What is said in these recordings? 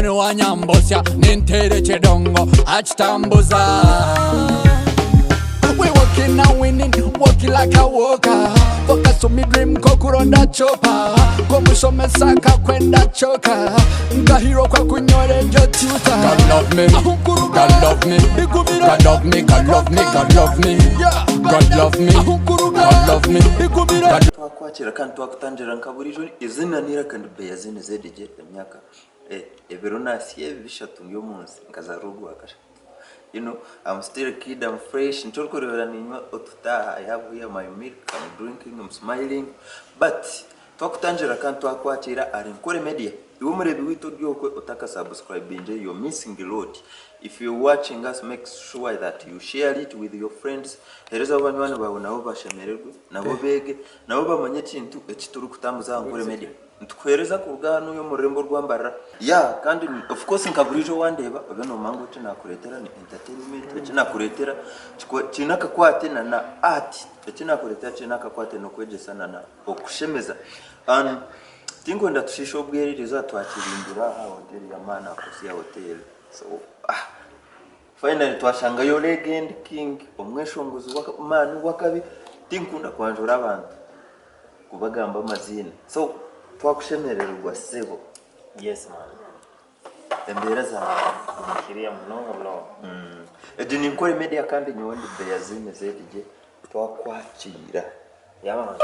mwene wa nyambosya nintere chedongo achitambuza. We walking and winning, walking like a walker. Focus on me dream, kokuronda chopa. Komusome saka kwenda choka. Nkahiro kwa kunyore njo tuta. God love me, God love me, God love me, God love me, God love me, God love me, God love me. Twakwakira kandi twakutangira nkaburijo izina nira kandi beyazine zedije emyaka ebiro nasiye bishatu yo munsi nkazarugu akasha. You know, I'm still a kid, I'm fresh. I have here my milk, I'm drinking, I'm smiling. But twakutangira kandi twakwakira ari Nkore media. Iwumurebe witodiyo utaka subscribe nje, you're missing a lot. If you're watching us, make sure that you share it with your friends. Hereza abanywana bawe nabo bashemererwe, nabo bege, nabo bamanye kintu ekituru kutambuza Nkore media. Ntwereza kubwano yo murembo rwambara. Yeah, kandi of course nkaburijo wandeba, abano mango nakuretera ni entertainment, nakuretera kinaka kwate na art, nakuretera kinaka kwate no kwejesana na okushemeza. And tingo ndatushisha ubweririza twakirimbira hotel ya mana kusia hotel. So finally twashanga yo legend king Omweshongozi wa kabi tinkunda kwanjura abantu kubagamba amazina. So twakushemererwa sebo. Yes man. Embera za Kiriya mnongo. Edini Nkore media kandi nyondi beyazine zedije twakwakira. Yaman.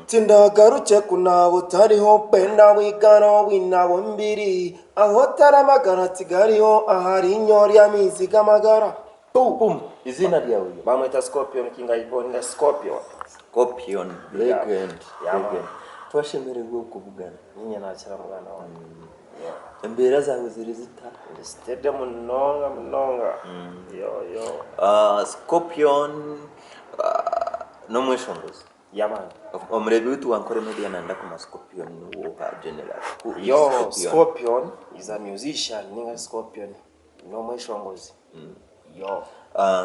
Tindagaruke kunabo tariho penda wigano winabo mbiri aho taramagara tigariho ahari inyori y'amizi gamagara. Boom. Izina ryawe Bamwita Scorpion King Aivo ni Scorpion legend. Yaman. Twashemererwa kubugana. Ninye nakira mwana wa. Embera zawe ziri zita Stadium mnonga. Yo. Scorpion no Mweshongozi. Yaman. Omurebe witu wa Nkore media nanda kuma Scorpion wo ha general. Yo, Scorpion is a musician, ninga Scorpion. No Mweshongozi. Yo.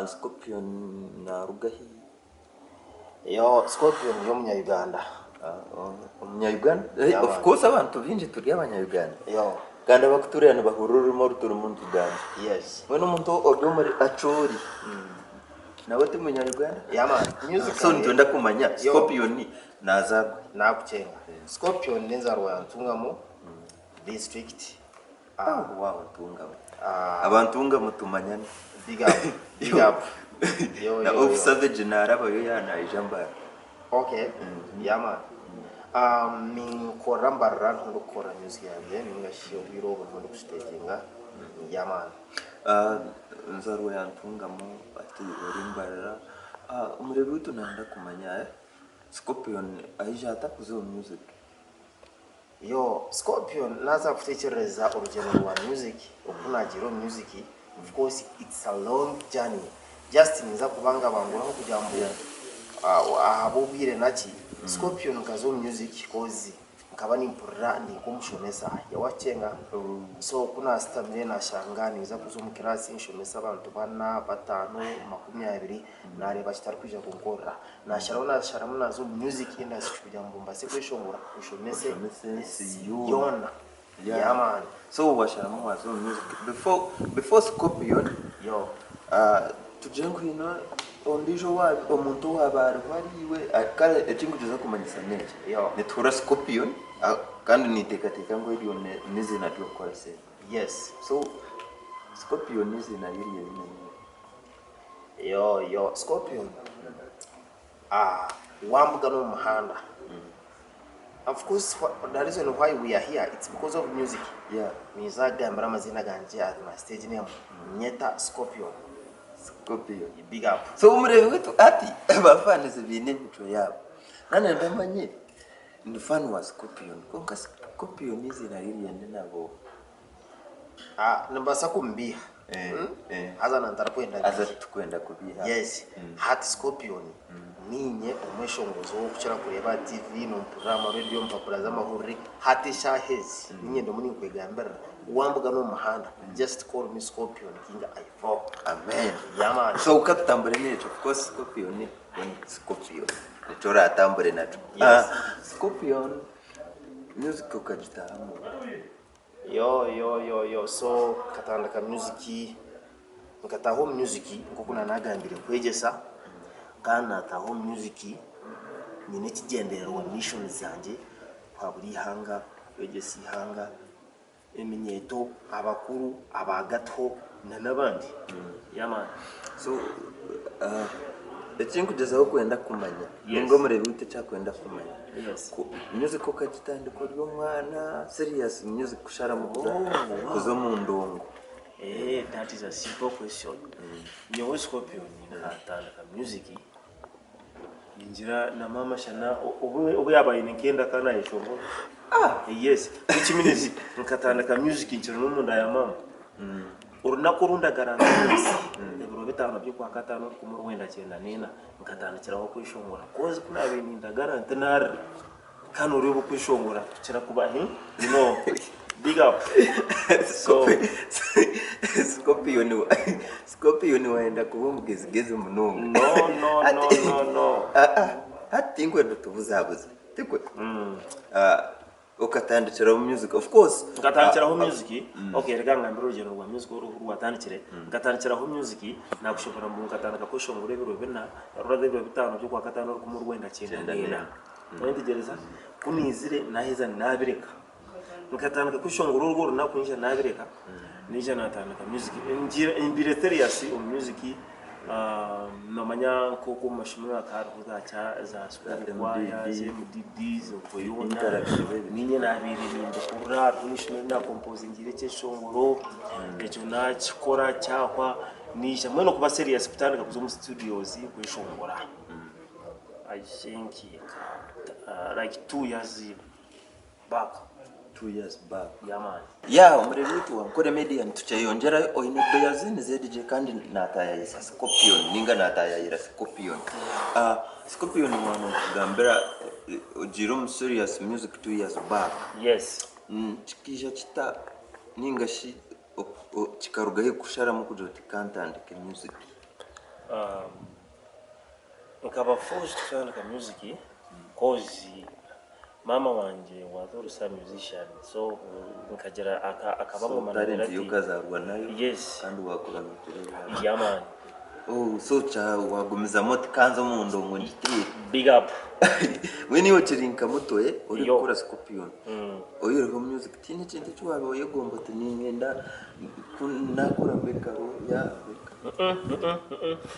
Scorpion na rugahi. Yo, Scorpion yo Uganda. Uganda? Of course abantu binje turi abanya-Uganda. Yo. Kandi bakuturana bahururimo ruturu muntu Uganda. Yes. Weno muntu obyo muri achori. Nawe ti munya-Uganda? Yaman. Music so ndonda kumanya Scorpion naza nakuchenga. Scorpion nenzarwa yantungamo district. Wow tungamo. Abantu ngamo tumanyana. Big up. Yo. Na of savage na araba yo yana ijamba. Okay. Yaman. Nkora mbarra ndukora music yanjye ningashiyo biro bwo kustaginga. Yaman. Nzarwa yantungamo ati orimbarara umurebe witu nanda kumanya Scorpion aijata kuzo music. Yo, Scorpion naza kutekereza urugendo rwa music ukunagiro music. Of course it's a long journey. Just niza kubanga bangura nko kujyambura abobire naki Scorpion kazo music kozi nkaba nimpurira ni kumushomesa yawachenga. So kuna stamina na shangani niza kuzumukirasi nshomesa abantu bana batano 20 nareba kitari kuja kunkora na sharamuna zo music industry kujyambumba se kwishongora ushomese yona. Yeah man. So washaramuna zo music before Scorpion yo tujengo ino ondijo wa omuntu wabari bariwe kale ekingujuza kumanyisa neke yo netura Scorpion kandi nitekateka ngo iriyo nizina ryo kwa se. Yes. So Scorpion nizina yiriye bine yo Scorpion wambuga no muhanda. Of course the reason why we are here it's because of music. Yeah. Mizaga mbara mazina ganje at my stage name Nyeta Scorpion. Big up. So umurebe witu ati abafana zibine mico yabo nane ndamanye ndi fan wa Scorpion konka Scorpion izina ririye nabo nambasa kumbiha aza nantara kwenda kubiha. Yes. Hat Scorpion ninye Omweshongozi wo kuchira kureba TV no programa radio mpapura z'amahuri hati shahezi ninye ndo muni kwegambera wambuga no muhanda. Just call me Scorpion King Aivo. Amen. Yaman. So ukatambure necho of course Scorpion ni Scorpion nitora atambure nacho. Yes. Scorpion music ukajitamu yo so katandika music nkataho music nkuko nanagambire kwegesa kana taho music nyine kigendererwa mission zanjye kwa buri hanga kwegesa ihanga eminyeto abakuru abagato n'abandi yama so ekintu kugezaho kwenda kumanya ngo murebe ute cyakwenda kumanya music ko katitandiko ryo mwana serious music kushara mu kuzo mu ndongo. That is a simple question. Nyowe Scorpion natandika music injira na mama shana ubu yabaye nikenda kana yishongo. Yes, which means nkatandika music injira no munda ya mama. Urunakurunda garanga ebiro bitano byo kwa katano ku murwenda cyenda nina nkatandikiraho kwishongora koze kuna bini ndagara ntanar kano uri kwishongora kira kuba big up. So Scorpion waenda kubumugezigeze munongo. No. Hati ngwendo tubuzabuza tikwe ukatandikira music of course ukatandikira music. Okay, rega ngambiro rugero rwa music urwatandikire ukatandikira music nakushobora mu ukatandika ko shongora ebiro bina rurade biro bitano byo kwa katano ku murwenda cyenda nina ntegereza kunizire naheza nabireka nkatandika ko shongora urwo nakunisha nabireka nije natandika music imbire serious music namanya ko ku mashimwe akaruza cha za square ya MDDs ukuyona ninye nabiririmba kura tunishimwe na composing ireke shongoro ejo nakikora cyakwa nisha mweno kuba serious kutandika kuzo mu studios kwishongora. I think like 2 years back. 2 years back. Yeah man. Yeah, umrebitu wa Nkore media tuchayongera oinedo yazini ZDJ kandi nataya yisa Scorpion ninga nataya yira Scorpion. Scorpion mwana kugambira Jerome serious music 2 years back. Yes. Chikija chita ninga shi chikarugaye kushara mu kujoti kantandike music. Nkaba forced kutandika music cause mama wanje wathorisa musician, so nkagera akabamo manera yukazarwa nayo. Yes, kandi wakora mutere. Yeah man. So cha wagumiza moti kanzo mu ndongo nditire. Big up. When you chirinka mutoye uri gukora Scorpion. Oyo ro music tine cinte cyo yegomba tuningenda nakora bekaro ya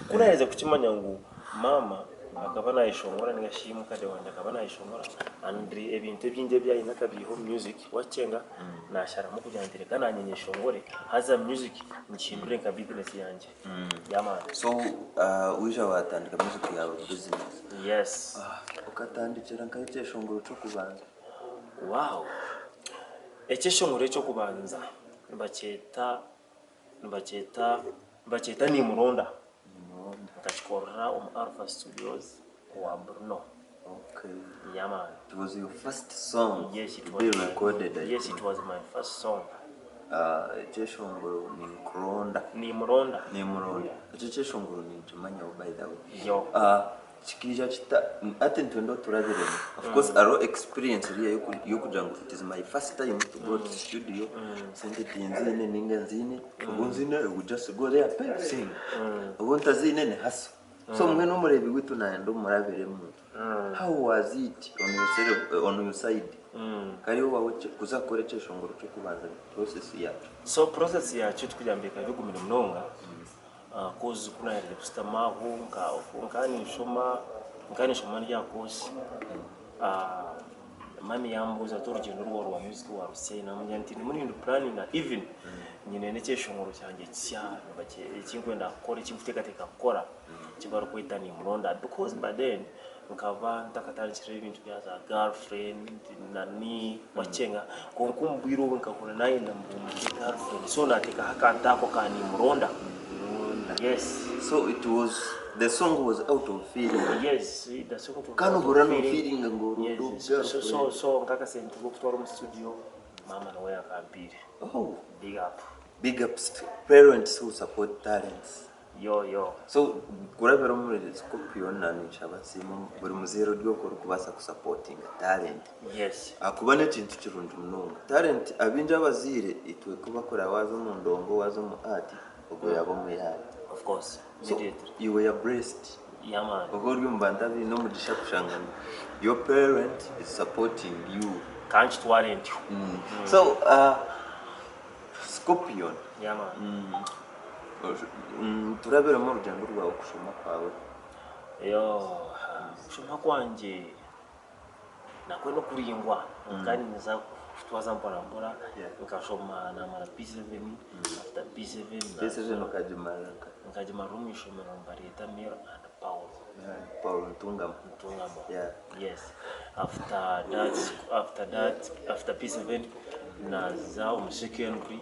kunaweza kuchimanya ngo mama akabana ishongora nigashima kade wanje akabana ishongora andri ebintu byinje bya inaka biho music wacenga nashara mu kujyandire kana nyenye shongore haza music nchindure nka business yanje. Yama. So wisha watandika music yawe business. Yes. Ukatandikira nkaye shongoro cyo kubanza. Wow. Shongoro cyo kubanza mbacheta ni muronda. Nkachikora Alpha Studios wa Bruno. Okay. Yeah man. It was your first song. Yes, it was. Be recorded. Yes, it was my first song. Cheshongoro ni Nkronda. Ni muronda. Cheshongoro ni chumanya by the way. Yo. Chikija chita ati ntwendo turazirene. Of course aro experience iriya yo kujango it is my first time to go to the studio. Sende tinzine ningenzine ubunzine we just go there pay sing. Ubuntazine ne haso. So mwe no murebi witu naendo murabere mu. How was it on your side? Kari wawe kuzakora Cheshongoro cyo kubanza process yacu. So process yacu tukujambika bigumira mnonga. Cause kuna ile kustamaho nkani shoma rya kosi mami yambuza turugendo rwo music wa Ruseye namanya nti muri ndo planning na even nyine Cheshongoro cyanje cya ikinkwenda akora ikimfutekateka akora kibaro kwita ni muronda because by then nkava ntakatandikira ibintu bya za girlfriend nani wacenga konkumbwiro nkakora naye na girlfriend so nateka hakantako kani muronda. Yes. So it was the song was out of feeling. Yes, the song was Kanu burano feeling ngo. Yes. So nkaka sente go kutwara mu studio mama nawe akampire. Oh, big up. Big ups to parents who support talents. yo so kurabera muri Scorpion nani chabasimu buri muzero ryoko rukubasa kusupporting talent. yes Akuba nekintu kirungi munonga talent abinja bazire itwe kubakora wazo mu ndongo wazo mu art ubwo yabo mu yari of course immediately you were blessed. yeah man Ubwo ryumva ndabi no mugisha kushangana your parent is supporting you. can't talent So Scorpion yeah man turabera mu rugendo rwawe kushoma kwawe. yo kushoma kwanje nakwe no kuringwa kandi nza kutwaza mpora nikashoma na mara P7 after P7 nokajimara nkajima rumisho meromba leta Mir and Paul Ntungamo. Yeah. Yes. After P7 naza Musician King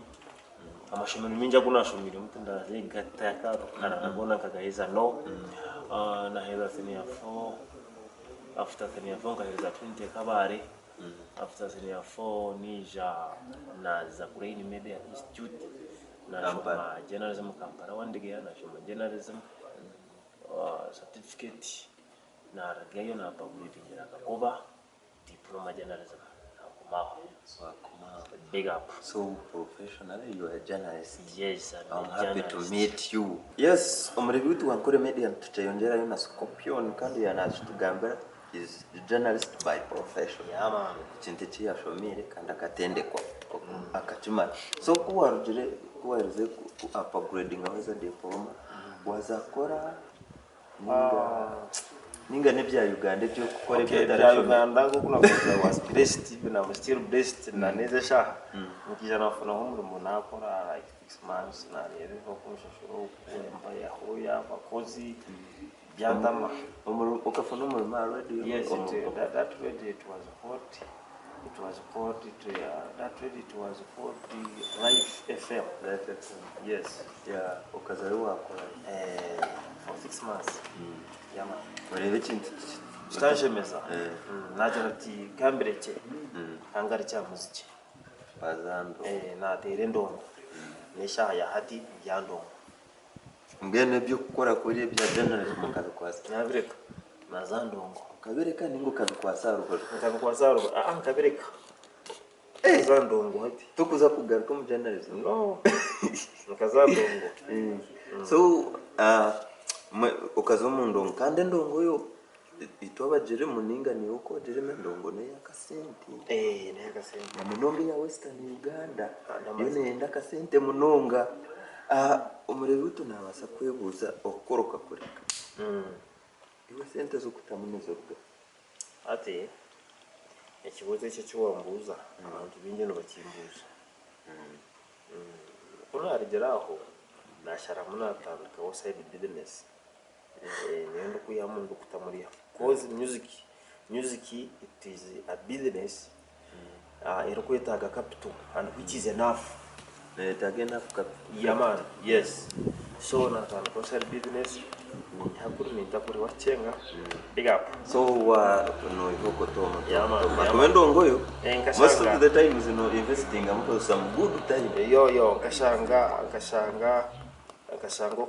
amashomero minja kuna shomero mutunda zigata yakaro kana nabona kagaiza no na hela senior 4 after senior 4 kagaiza 20 kabare after senior 4 nija naza Brain Media Institute na shoma journalism Kampala wandigeya na shoma journalism certificate na ragayo na publishing akakoba diploma journalism akumaho big up. So professionally you are a journalist. Yes, I'm happy to meet you. Yes, umurebe witu wa Nkore Media tutayongera yo na Scorpion kandi yanatugambira is a journalist by profession. Yeah man. Kintu cyashomire kandi akatendekwa akachima. So kuwarugire kuwarize ku upgrading aweza diploma wazakora ninga nebya Uganda byo gukora ibyo Uganda ngo kuna kuza was blessed even I'm still blessed na neze sha mukija nafuna nk'umurimo nakora like 6 months na rero bakumshashuro kwemba yahoya bakozi byandama ukafuna umurimo already. Yes, that ready it was hot. That ready it was hot Live FM. Yes. Yeah, ukazari wakora for 6 months. Yeah man. Urebe kintu Stajemeza. Najara ati kambereke. Hangari cya muziki. bazando. Na tere ndongo. Nesha ya hati ya ndongo. Mbene byo gukora kuri bya journalism kabikwasa. Nabireka. Nazandongo. Kabireka ningo kabikwasa rugo. Kabikwasa rugo. Kabireka. Zandongo hati. Tukuza kugaruka mu journalism. No. Nkazandongo. So ukazo mu ndongo kandi ndongo yo itwaba jere muninga ni uko jere ndongo ne yakasenti. Ne yakasenti. Na munonga ya Western Uganda. Yone enda kasente munonga. Umurebe utu nabasa kwebuza okoroka kureka. Iwe sente zo kutamunezo rwe. Ati ikibuze cyo cyuwambuza abantu binge no bakimbuza. Kuna arigeraho nashara munatandika wo side business. Nendo kuyamundu kutamuriya. Cause music it is a business. Irokwetaga capital and which is enough. Enough capital. Yeah man, yes. So natandika wo side business. Hakuri nitakuri wachenga big up. So no ihoko tomo. Yeah man. Makomendo ngoyo. Most of the time is investing amko some good time. Yo kashanga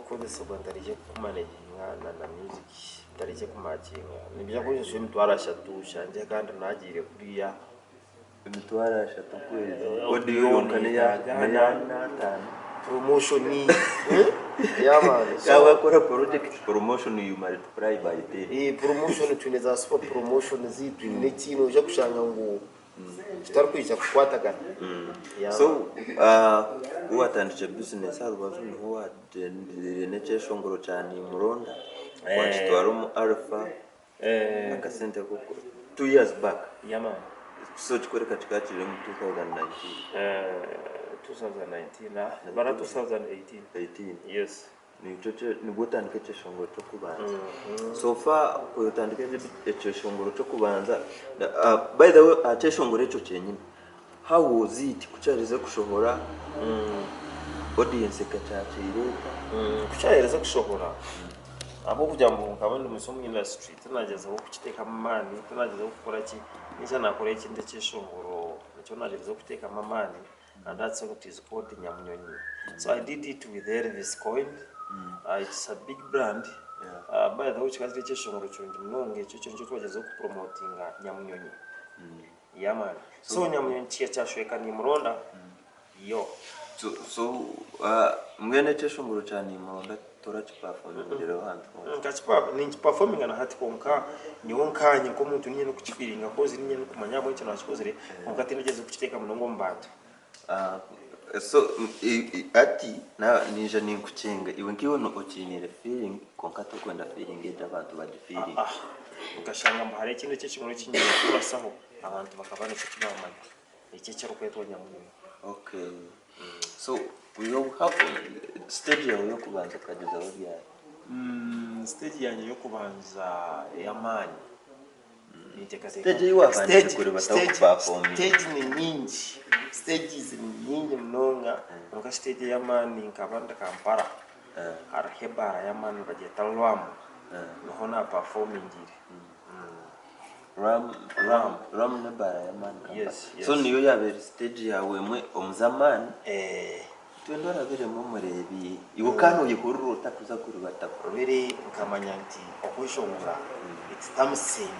kuri secondary je kumanejinga na music tarije kumakinga. Nibyo ko yose mutwara shatusha nje kandi nagire kuriya mutwara shatu kwezi. Audio yonkane ya na promotion ni yeah man. So wakora project promotion you multiply by 10. Promotion tuneza super promotion zitu n'ekintu uje kushanga ngo tutarukwiza kukwatagana. So watandije business arubazo niho wadene shongoro cyane muronda kwatwara mu alpha akasente kuko 2 years back. Yeah man. So chikoreka chikachire mu 2019 na bara 2018. Yes. Ni gutandika cyeshongoro cyo kubanza. So far kutandika cyeshongoro cyo kubanza by the way cyeshongoro cyo cyenyine how was it kucyarize kushohora audience kacacireka kucyarize kushohora abo kujya mu kabandi musomo industry tunageza ko kukiteka amani tunageza ko gukora ki nisha nakora ikindi cyeshongoro cyo nageza ko kuteka amani and that's what is called Nyamunyonyi. So I did it with Elvis Coin It's a big brand. By the way, chikazi cheshongoro chungi mnonge cyo twagezeho ku promotinga Nyamunyonyi. Man. So Nyamunyonyi cyashweka ni muronda. Yo. So mwene cheshongoro cyane muronda torachi performing ndero hantu. Ngachipa ni performing na hati konka nyonkanye ko muntu nyene kuchifiringa kozi nyene kumanya bwo cyane wachikozere mukati nigeze kuchiteka munongo mbanda. So ati na ninja ninkuchenga iwe nkiwo no ochinire feeling konkato kwenda feeling y'abantu badi feeling ukashanga mbare kindi cy'ikimuro cy'inyuma kurasaho abantu bakabana cyo kibamanya iki cyo kwetwa Nyamunyonyi. Okay. So we have stage yo kubanza kageza aho byari stage yanjye yo kubanza y'amani stage y'abanje kuri bataho perform stage ni nyingi stages ni nyingi mnonga nuka stage y'amani nkabanda Kampala arahebara y'amani bageta Lwamu noho na performing ngire ram na bara y'amani. Yes. So niyo yabere stage yawe mwe omuzamani twendo rabiremo murebi ibukano yikururota kuza kuri batako bere nkamanya nti okwishonga it's something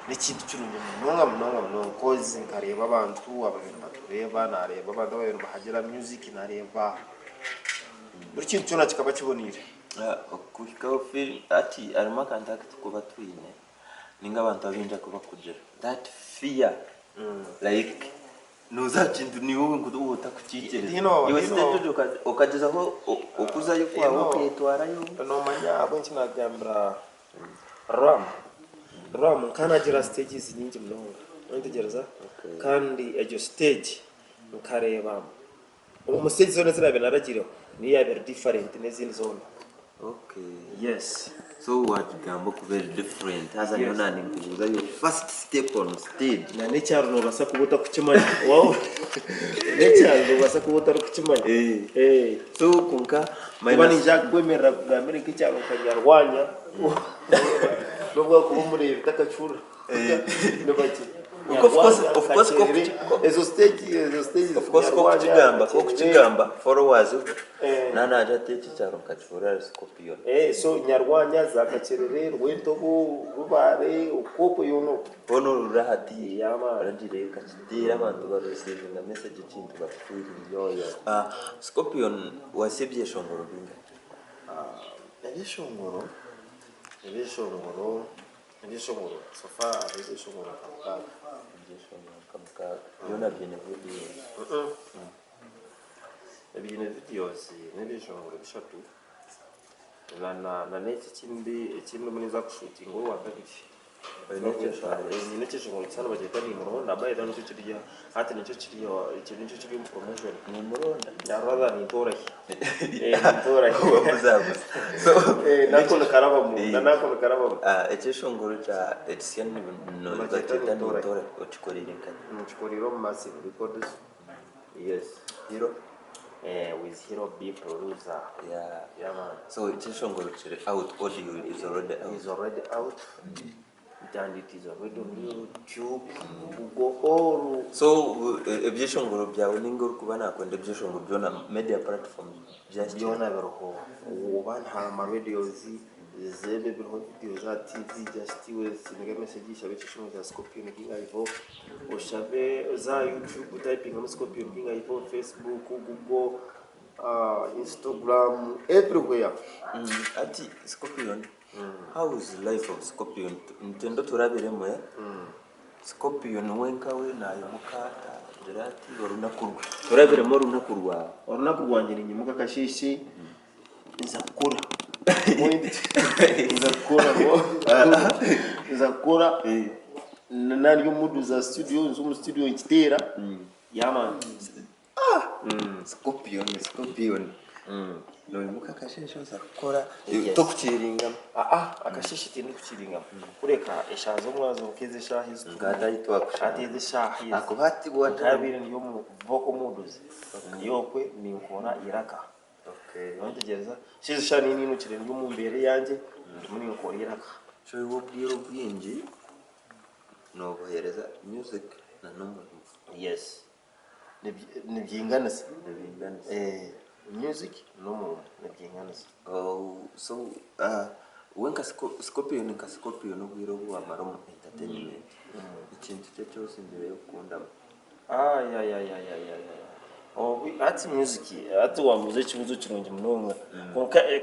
n'ikintu cy'urunye mnonga kozi nkareba abantu batureba nareba abantu bahagera music nareba buri kintu cyona kikaba kibonire kuhikaho feel ati arimo contact kuba twine ninga abantu abinja kuba kugera that fear like nuza kintu ni wowe ngudu utakukikireza iwe stage ukagezaho okuzayo kwawe kwitwarayo no manya abo nkinagambra ram kana gira stages nyingi mnonga ntegereza kandi ejo stage nkareba mu stage zone zirabe naragireho ni yabe different n'izindi zone. Okay. Yes. So what gambo ku very different as I know ninkubuza your first step on stage na necyaro no basa kubuta kukimanya wow necyaro basa kubuta kukimanya so kunka mani Jack kwemera bwa Amerika cyaro kanyarwanya nubwo kuba muri bitakacura nobaki of course ezo stage of course ko kuchigamba followers nana ajatete cyaro kachura Scorpion so nyarwanya zakacerere rwentobo rubare ukoko yono bono rurahati yama randire kachitira abantu barusije na message kintu bafiri yoyo Scorpion wasebye shongoro binga Ebishongoro sofa ebishongoro kamka yona byene videos n'ebishongoro bishatu na neti kindi muniza kushutinga wa kabiri n'ekishongoro cyane bageta ni muronda bayida no kiriya hati nicyo kiriyo ikintu cyo kiri mu promotion ni muronda yarada ni torahi wabuzabu so nakona karaba ekishongoro cha Etienne no bageta ni tora ochikorire kanye muchikoriro massive records. Yes, hero with Hero B producer. Yeah man. So ekishongoro chire out audio is already out. And it is already on YouTube, Google. So ebyeshongoro byawe ningo kubana kwende ebyeshongoro byona media platform just byona beroho ubana ma radios zebe beroho videos za TV just with singa message shabishongo za Scorpion King Aivo oshabe za YouTube typing on Scorpion King Aivo, Facebook, Google, Instagram, everywhere. Ati Scorpion. How is the life of Scorpion? Ntendo turabiremo Scorpion wenkawe nayo mukata dirati orunakurwa turabiremo runakurwa ngene nyimuka kashishi izakura izakura nani yo mudu za studio zo mu studio ikitera yama Scorpion no imuka kashisho zakora to kuchiringa akashishi tindi kuchiringa kureka eshazo mwazo keze shahizo ngata yitwa kushatize shahizo akubati bwa tabiri niyo mu boko muduzi yokwe ni nkora iraka. Okay, ntegereza shizo shani nini ukire ndi mu mbere yanje muri nkora iraka so ubwiro bwinji no bohereza music na number. Yes, ni byingana se music no mu nebyinganisa. So wenka Scorpion nka Scorpion ubwiro bwa maromo entertainment ikintu cyo cyose imbere yo kundama. Ati music ati wamuze kibuzo kirungi munonga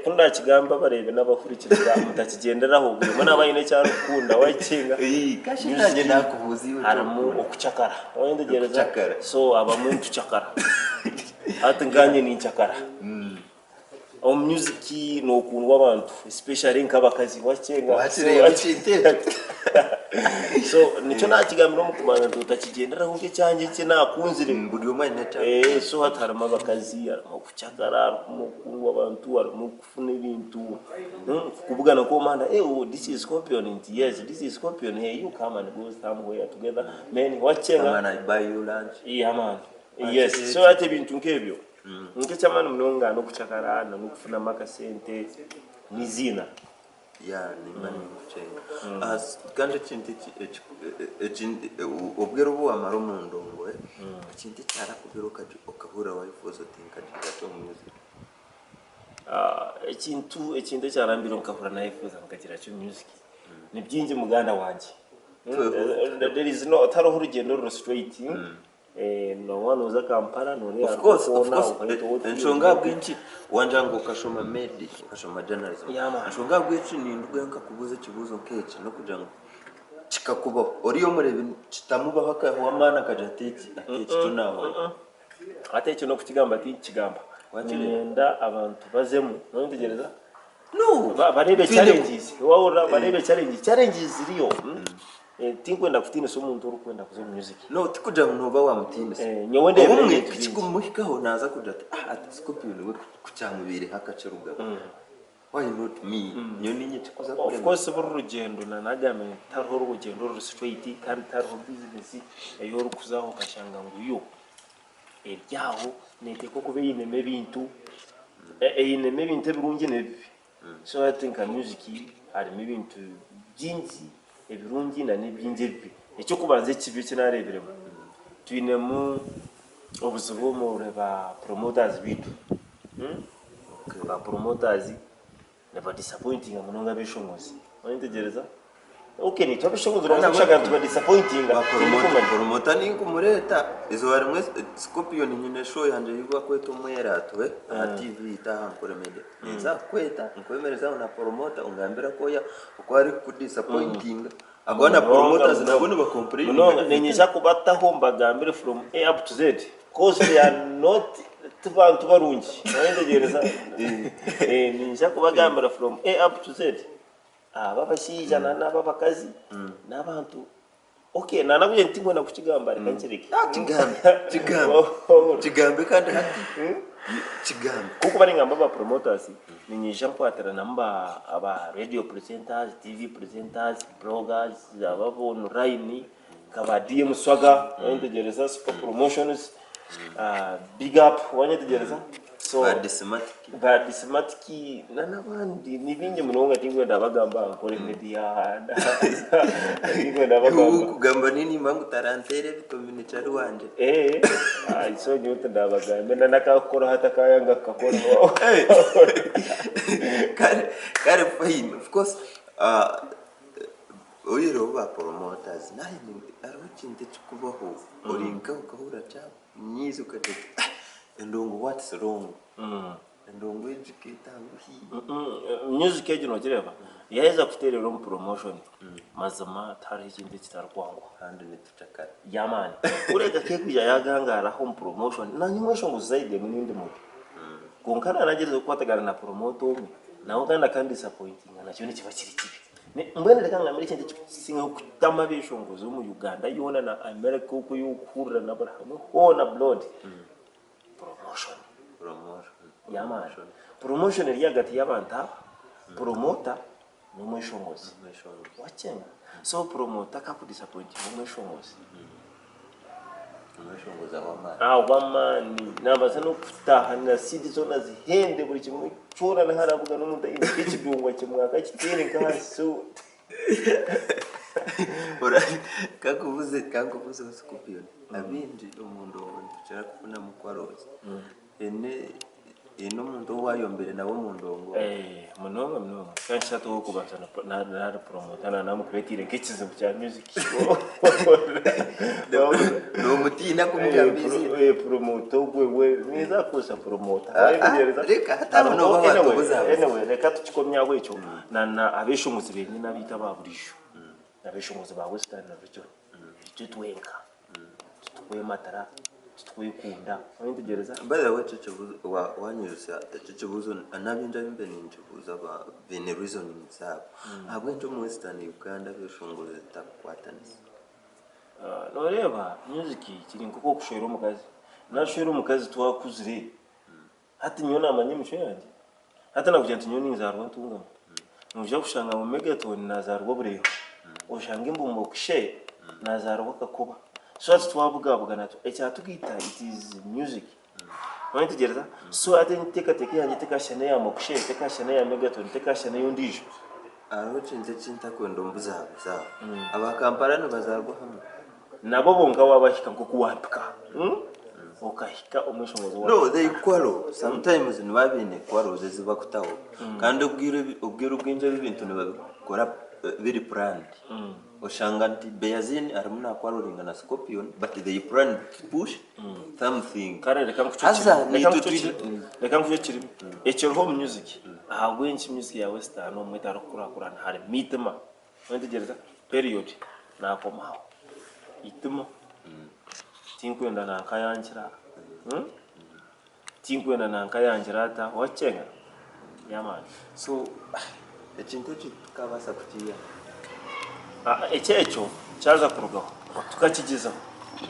kunda kigamba barebe n'abakurikira mutakigenderaho ubwo n'abayine cyane ukunda wakinga kashi nanjye nakubuzi haramu okucakara wendegereza so abamuntu cakara ati nganye ni cakara music no kunwa abantu especially nk'abakazi wakenga so nico nakigambira mu kumana tutakigenderaho nke cyanjye cye nakunzire buri umwe neta so hatarama abakazi arimo kucakara mu kunwa abantu arimo kufuna ibintu kubugana ko manda this is Scorpion yes this is Scorpion hey you come and go somewhere together man wakenga man I buy you lunch man yes so ate bintu nkebyo nke cyamana munonga no kucakara no kufuna makasente nizina ya nimani muchenga kandi kinti ubwero bwo amaro mu ndongo kinti cyara kubiro kaje okahura wifozo tinka gato music ekintu cyarambiro nkahura na wifozo nkagira cyo music ni byinje muganda wanje there is no taroho urugendo ro straight no one uza Kampala no of course nshonga bwinshi wanjango kashoma medi kashoma journalism nshonga bwinshi nindwe nkakubuze kibuzo keke no kujango chikakuba oriyo murebe kitamubaho akahwamana kajateki tunaho ateke no kukigamba ati kigamba wagenda abantu bazemu no ntegereza no barebe challenges wawura barebe challenges ziriyo tinkwenda kufitine so muntu uri kwenda kuzo music no tikuja ntuba wa mutine nyowende umwe kikumuhikaho naza kujata ati Scorpion we kucyamubire hakaceruga why not me nyoni nyiti kuza of course buru rugendo na nagame tarho rugendo ru straight kandi tarho business eyo rukuzaho kashanga nguyo ebyaho nete koko be yineme bintu yineme bintu birungi nebi so I think music ari mibintu byinji ebirungi na nibyinjebi icyo kubanze kibi kinareberemo twinemu obuzubo mu reba promoters bitu ba promoters never disappointing amunonga bishongozi wanitegereza okay ni twabishongozi rongo kushaka tuba disappointing promoter ni kumureta izo harimwe Scorpion nyine show yanje yigwa kweto mwera atwe TV itaha Nkore media nza kweta nkwemereza na promoter ungambira koya uko ari ku disappointing agona promoters nabone ba complain no nenyesha kubata homba gambire from A up to Z cause they are not tubantu barungi wandegereza nenyesha kubagambira from A up to Z babashija n'abakazi n'abantu okay nanabuye ntingwe nakukigamba rekankireke kigambe kandi hati kigambe kuko bari ngamba ba promoters ninyesha kwatara namba aba radio presenters TV presenters bloggers ababo online kaba DM swaga wandegereza super promotions big up wandegereza so bad smart nanabandi nibinge munonga tingwe ndabagamba Nkore media tingwe ndabagamba kugamba nini mangu tarantere bikominita rwanje so nyote ndabagamba nakakora hata kayanga kakora kare fine of course oyero ba promoters nahi arukinde kubaho orinka ukahura cha nyizo katete ndongo what's wrong ndongo educate music ejo no kireba yaheza kuterera mu promotion mazama tari ikindi kitarwangwa kandi nitutakara yamani ureka kekuja yagangara home promotion na Omweshongozi zaidi munindi muto gonkana nageze kwatagara na promoter nawo kandi disappointing na cyo kiba kiri kibi mbene reka ngamire kindi singa kutama bishongozi mu Uganda yona na America uko yukura na Abraham hona blood promotion yamani promotion eri hagati y'abanta promoter n'Omweshongozi wakenga so promoter kakudisappoint Omweshongozi wamani nabaza no kutaha na CD zona zihende buri kimwe cyora na haravuga n'umuntu ikidungwa kimwaka kitene kaso ora kakubuze Scorpion abindi umuntu wontucara kufuna mukwarozi ene ino muntu wayombere nabo mu ndongo muno kandi shato kubanza na promoter na namukretire nkikizibu cya music no mutina kumujambizi promoter wewe niza kusa promoter reka hatano no batubuza anyway reka tukikomya wecho na abeshumuzi benye nabita baburisho abeshumuzi ba Western Uganda tutwenka tutwematara twikunda abintegereza bale wacho wanyusa chichibuzo anabinja bimbe ninchibuza ba bene reasoning zabo abwenjo mu Western Uganda beshongoze takwatanis noreba music kiri nkoko kushera umukazi nashera umukazi twakuzire hati nyona amanyimisho yanjye hata nakujya nyoni nzarwa ntungamo nuje kushanga mu megaton nazarwa bureho ushanga imbumbo kushe nazarwa kakuba so twavuga nato ecyatugita it is music wani tugereza so ate teka yanjye teka shane ya mokushe teka shane ya megaton teka shane yondijo aho cinze cinta kwendo mbuza aba kamparano bazarwa hamwe nabo bonga wabashika nko kuwapika okahika Omweshongozi wa no they quarrel sometimes nibabine quarrel ziba kutaho kandi ubwira ubwinje bibintu nibakora very planned oshanga nti Beyazini aramuna quarreling na Scorpion but they planned to push something kare reka mfuchiri echo home music ahagwenchi music ya Western no mwetaro kurakurana hari mitema wentegereza period na komaho ituma tinkwenda nankayanjira tinkwenda nankayanjira ata wachenga yamani so ekintu kikabasa kutiya echo chaza kurugaho tukakigiza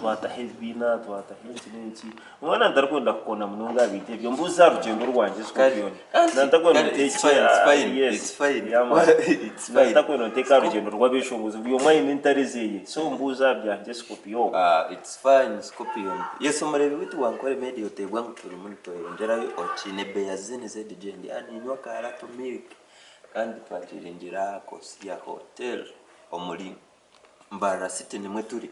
twata heavina twata hinchi mwana ndarukwenda kukona munonga bite byo mbuza rugendo rwanje Scorpion nandakwenda it's fine ndakwenda teka rugendo rwabeshongozi byo mwine ntarezeye so mbuza byanje Scorpion it's fine Scorpion yeso murebe witu wankore medio tebwa nguturi muri toyongerayo ochine Beyazini ZDJ ani nywa kara to milk kandi twakiringira kosi ya hotel omuli mbara city nimwe turi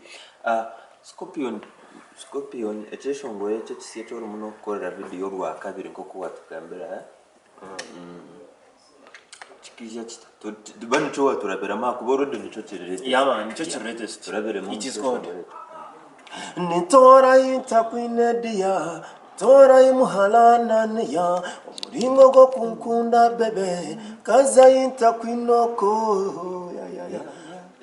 Scorpion eteshongoye cyo kisiye cyo rumuno korera video rwa kabiri nko kuwa tukambera kizya bani cyo waturabera makuboro de nico kirerete yama nico kirerete turabere mu it is called nitora yintakwinedia tora imuhalana niya umuringo go kunkunda bebe kaza yintakwinoko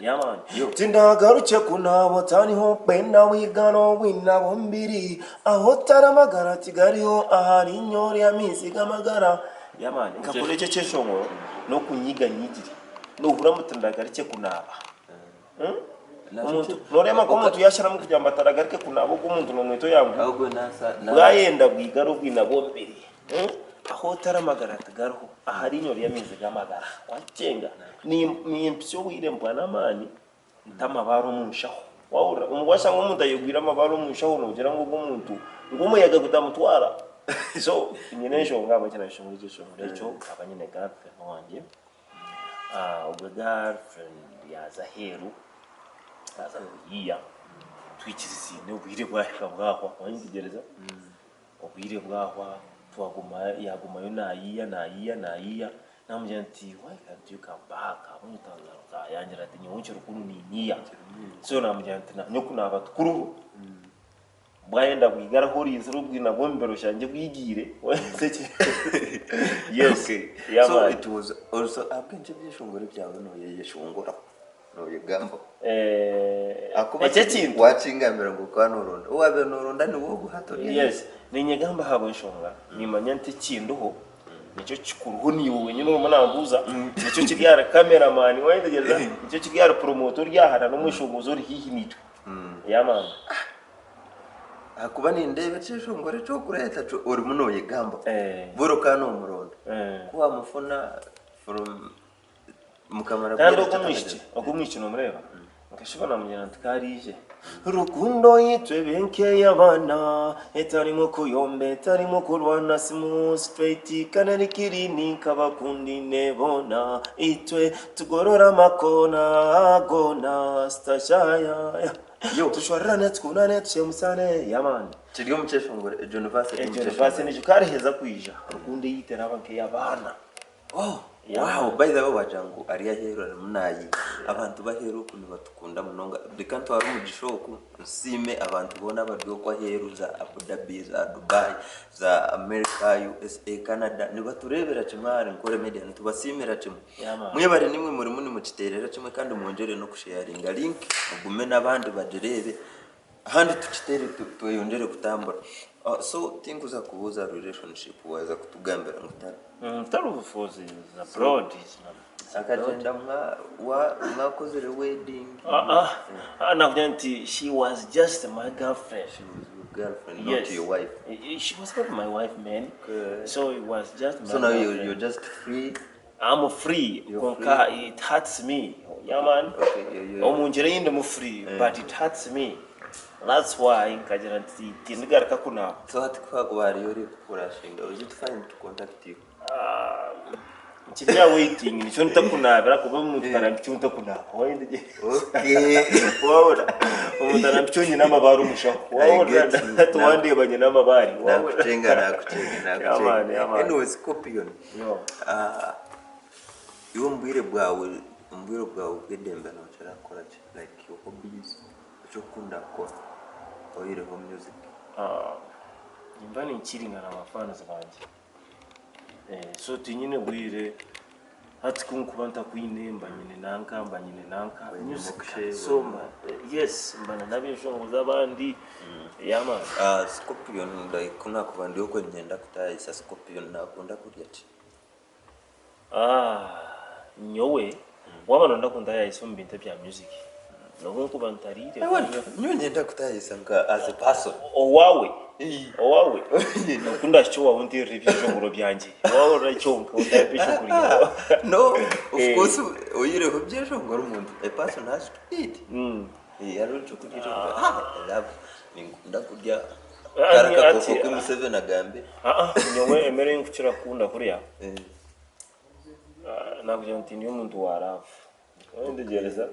yaman tindagaruke kunabo taniho penda wigano winabo mbiri aho taramagara tigariho ahari inyori ya misiga magara yaman ngakole cyo cyeshongo no kunyiga nyigiri no huramutindagaruke kunaba umuntu norema ko umuntu yashara mu kujyamba taragaruke kunabo ko umuntu no mweto yamwe ahubwo nasa bwayenda bwigaro bwinabo mbiri aho taramagara tigariho ahari inyori ya misiga magara wacenga ni impsyo wirembwa namani ntamabaro munshaho waura umwasha ngomuntu ayogwira amabaro munshaho nogira ngo umuntu ngumuyaga kutamutwara so nyenesho ngaba cyane shongo cyo cyo abanyene girlfriend wanje ubwo girlfriend yaza heru aza yiya twikirizi ne ubwire bwahika bwahwa wanyigereza ubwire bwahwa twaguma yaguma yo nayiya namujyanti why can't you come back abuntangaza yangira ati nyonche rukuru ni niya so namujyanti na nyokuna abatukuru bwayenda bwigara hori izurubwina bombero shanje bwigire yes yeah, so it was also abwenje byishongore byawe no yeshongora no yegambo akuba wacingamira ngo kwanoronda uwabe noronda ni wo guhato yes ni nyegamba habo nshonga nimanya nti kinduho nicyo kikuruho ni wowe nyine umunambuza nicyo kigara cameraman wayendegeza nicyo kigara promoter ryahara no mwishongozo rihihi nitwe yamama akuba ni ndebe cyeshongore cyo kureta cyo uri muno yegamba buruka no murondo kuba mufuna from mukamara kandi okumwishi no mureba nkashibona munyanti karije rukundo yitwe benke yabana etarimo kuyombe etarimo kurwana simu straight kanari kirini kabakundi nebona itwe tugorora makona agona stashaya yo tushwarana tukunane tushemusane yaman kiryo mukesho ngo University University ni jukareheza kwija rukunde yitera abanke yabana wow by the way wajangu ariya hero munayi abantu bahero kuntu batukunda munonga bikanto ari mugishoku nsime abantu bona baryo kwa hero za Abu Dhabi za Dubai za America USA Canada ni baturebera kimware Nkore media ntubasimira kimwe mwe bari nimwe muri muni mukiterera kimwe kandi mwongere no kusharinga link mugume nabandi badirebe ahandi tukitere tuyongere kutambura so think uza kubuza relationship waza kutugambira ngutara tarufuzi abroad akagenda mwakoze wedding nti she was just my girlfriend. She was your girlfriend, Yes. not your wife. She was not my wife, man. Okay. So it was just my So now girlfriend. you're just free. I'm free. You're free. It hurts me. Yeah, man. Okay, I'm free, but it hurts me. That's why nkagira nti tindigaruka kuna. So hati kwa kubari yori kurashinga. Was it fine to contact you? Nchijya waiting nicho ntakunabira kuba mutana nicho ntakunaba. Wayinde. Okay. Wabona. Umutana nicho nyina mabaru musha. Wabona tuwande banye namabari. Nakuchenga. Yaman. Scorpion. Yo. Iwo mbwire bwawe bw'edembe no chirakora like your hobbies cyo kunda ko oyire ho music Nimbani nchiringa na mafans banje. So tinyine bwire hati kunkubanta kuinemba nyine nanka music so yes mbana nabishongoza abandi yama Scorpion kuna kuvandiyo ko nyenda kutayisa Scorpion nakunda kurya ati nyowe wabana ndakunda yayise mu bintu bya music no kubantarire nyo nyenda kutayisa nka as a person owawe nakunda cyo wawundi review jongoro byanje wawe rachonka utapisha kuriya no of course oyire ho byeshongoro umuntu a person has to eat yaro cyo kugira love nikunda kurya karaka koko ku Museveni agambe nyowe emere nkukira kunda kuriya nakugira nti niyo muntu warafu ndegereza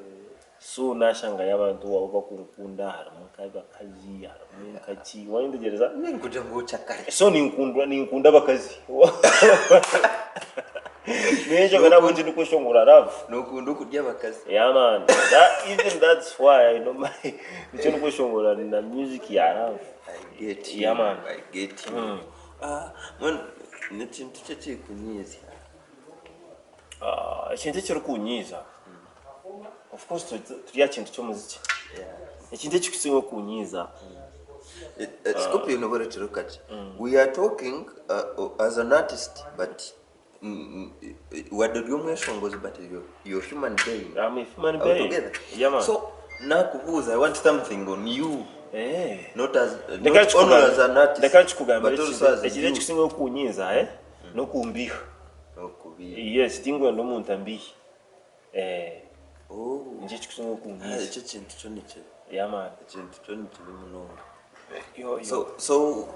so nashanga y'abantu wabo bakukunda harimo kazi harimo kaki wandegereza ninkuja ngo chakare so ninkunda bakazi nejo kana bunje nikushongora rafu nokunda kurya bakazi yeah man that's why I know my nicho nikushongora na music ya rafu I get you. Yeah, man. I get you. Man, nekintu cyo kunyiza ikintu cyo kunyiza of course turiya kintu cyo muziki ikintu cyo kusingo kunyiza Scorpion over Chirokachi. We are talking as an artist, but what do you Omweshongozi, but you're human being. I'm a human being. Together. Yeah, man. So nakubuza, I want something on you. Not as only as an artist, but also as a ikintu cyo kusingo kunyiza no kumbiha. Yes, tingwe ndo muntu ambihi. Nje kusingo kunyiza. Icyo kintu cyo nice. Yeah, man. Ikintu cyo nice bimuno. So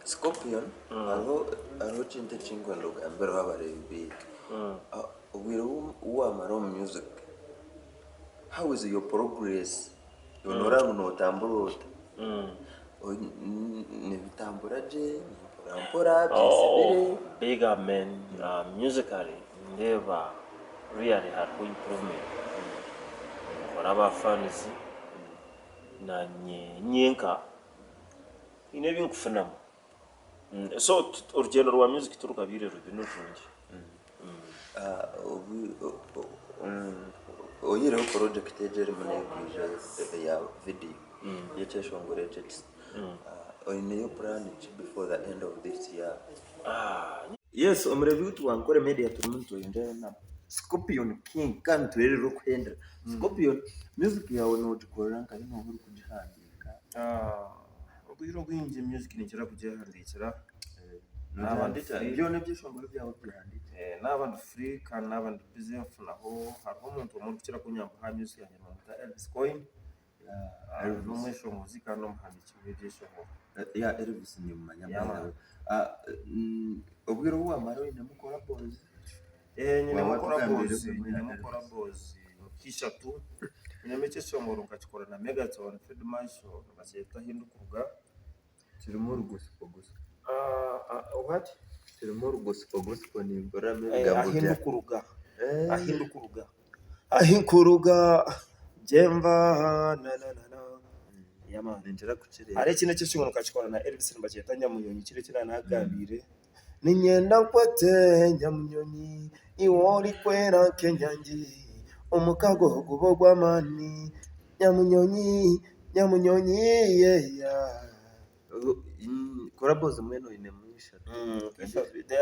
Scorpion, alo chinte chingwa ndo gambero abarebi. Uwamara music. How is your progress? Yonorangu no tamburota. Ni bitambura je, mpora byisibire. Big up man, musically never really had improvement. Whatever fans na nyenka ine binkufuna so urugendo rwa music turukabire rubino rungi oyire project ejeri mune ya video yecheshongore chets oyine yo plan before the end of this year. Yes, omreview tu Nkore media tumuntu yendera na Scorpion King kan turero kwenda Scorpion music yawe no tukorera kandi no uri kujihandika ubwiro bwinje music nikira kujihandikira n'abandita byo nebyeshongore byawe byanditse n'abandi free kandi n'abandi busy naho harimo umuntu mu kira kunyamba ha music yanjye muta Elvis Coin Omweshongozi kandi umuhandiki w'ibyeshongore ya Elvis ni manyama ubwiro wamara ine mukora bozi nyine mukora bozi kishatu inyameke cyongoro ngakikora na megaton field marshal bacyeta hindukuruga kirimo uruguspo gusa what kirimo uruguspo ni gorame ahindukuruga jemva na yamana ninjira kucire ari kintu cy'ishingano kacikora na Elvis bacyeta nyamunyonyi kire kiranagambire ninyenda nkwete nyamunyonyi iwori kwera kenyangi umukago gubogwa mani nyamunyonyi yeah koraboze mweno ine mwisha they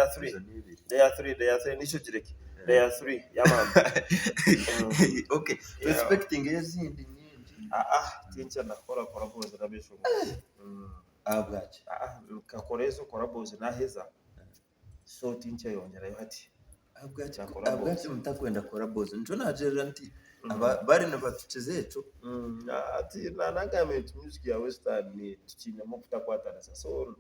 are three nisho jireki they are three yamana okay respecting yazindi nyingi tincha nakora koraboze rabesho abwachi kakorezo koraboze naheza so tincha yongerayo hati abwachi mutakwenda koraboze njo najerera nti bari nabatuchezecho ati nanagament music ya western ni tukinya mo kutakwatana so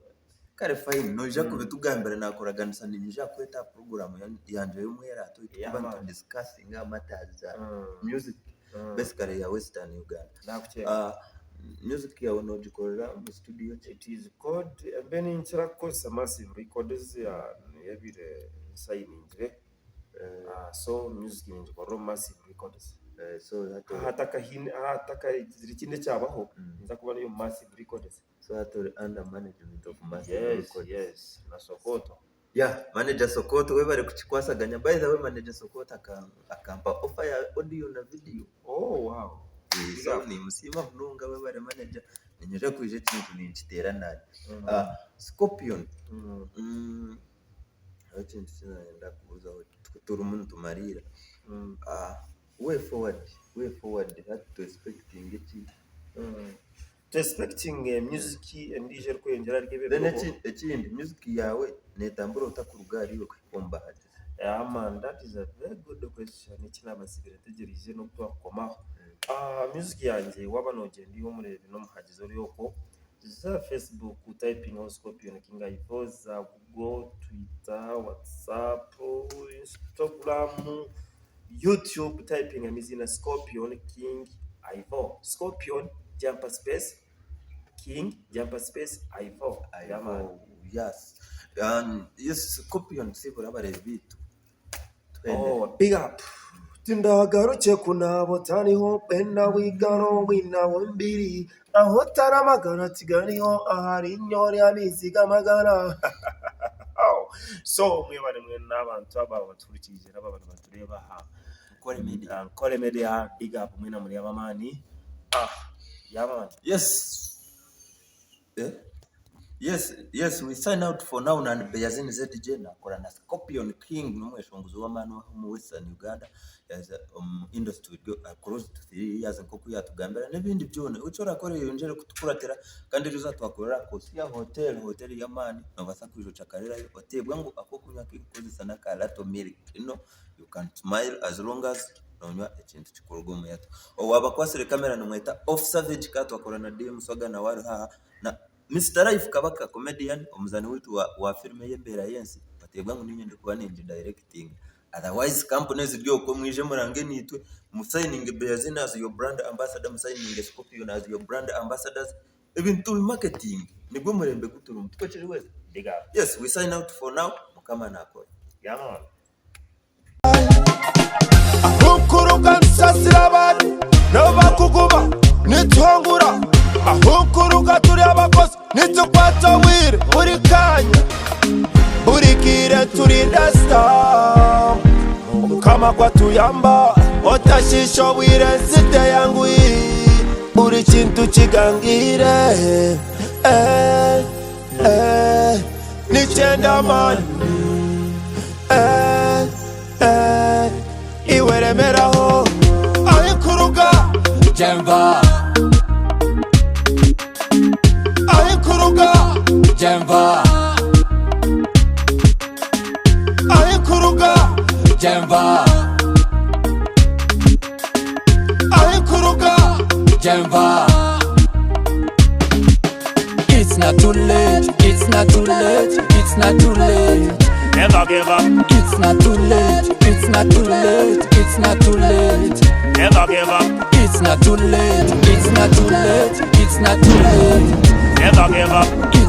kare fine noja kubitugambira nakoraganisa ninja kweta program yanje y'umwera to itubana discussing matters music basically ya western Uganda music ya unojikorera mu studio it is called beni nchira kosa massive records ya yabire signing so music ninjikorera massive records so hataka zirikinde cyabaho nza kuba niyo massive records so hatori under management of massive records yes na Sokoto manager Sokoto we bari kuchikwasaganya by the way manager Sokoto akampa offer ya audio na video wow so ni musima mnunga we bari manager ninyoje kuje kintu ninchitera nani Scorpion acha nenda kuuza turi umuntu marira way forward that to expecting it to expecting music and DJ kwengera rikebe then ekindi music yawe netambura utakurugari yo kwikomba hati man that is a very good question ikina basibire tegerije no twakoma music yanjye wabanoje ndi wo murebe no muhagizo ryoko za Facebook typing on Scorpion King Aivo za Google Twitter WhatsApp Instagram YouTube typing amizina Scorpion King Aivo Scorpion jumper space King jumper space Aivo yes Scorpion sibura bare bitu big up tindagaruke kunabo taniho penda wigano winawo mbiri aho taramagara tigariho ahari nyore amiziga magara so mwe n'abantu aba baturikije n'abantu batureba Nkore media big up mwe na muri abamani yaman yes we sign out for now na Beyazini ZDJ na kora na Scorpion King n'Omweshongozi wa mu Western Uganda as industry go across to 3 years nkoko yatugambira n'ibindi byone ucora kore yongere kutukuratera kandi riza twakorera kosi ya hotel ya mani no basakwijo chakarera otebwa ngo akokunya kikozesa na kalato milk you can smile as long as nonywa ekintu kikorwa mu yato waba kwasire kamera numweta off savage kato akora na DM swaga na wari na Mr. Life Kabaka comedian omuzani wetu wa filme yembera yensi batebwa ngo ninye ndikuba ninje directing otherwise companies ryo ko mwije murange nitwe musigning Beyazini as your brand ambassador musigning Scorpion as your brand ambassadors ibintu marketing nibwo murembe guturu mutwe kiri wese yes we sign out for now mukama nakora yaman ahukuruka nsasira abantu n'abakuguba nitongura ahukuruka turi abakozi nitukwata wire buri kanya buri kire turi dasta mukama kwa tuyamba otashisho wire zite yangu buri kintu kigangire nichenda mani iweremeraho ahikuruga jemva ahikuruga jemva ahikuruga jemva ahikuruga jemva it's not too late it's not too late it's not too late never give up it's not too late it's not too late it's not too late never not too late, it's not too late, it's not too late. Never give up.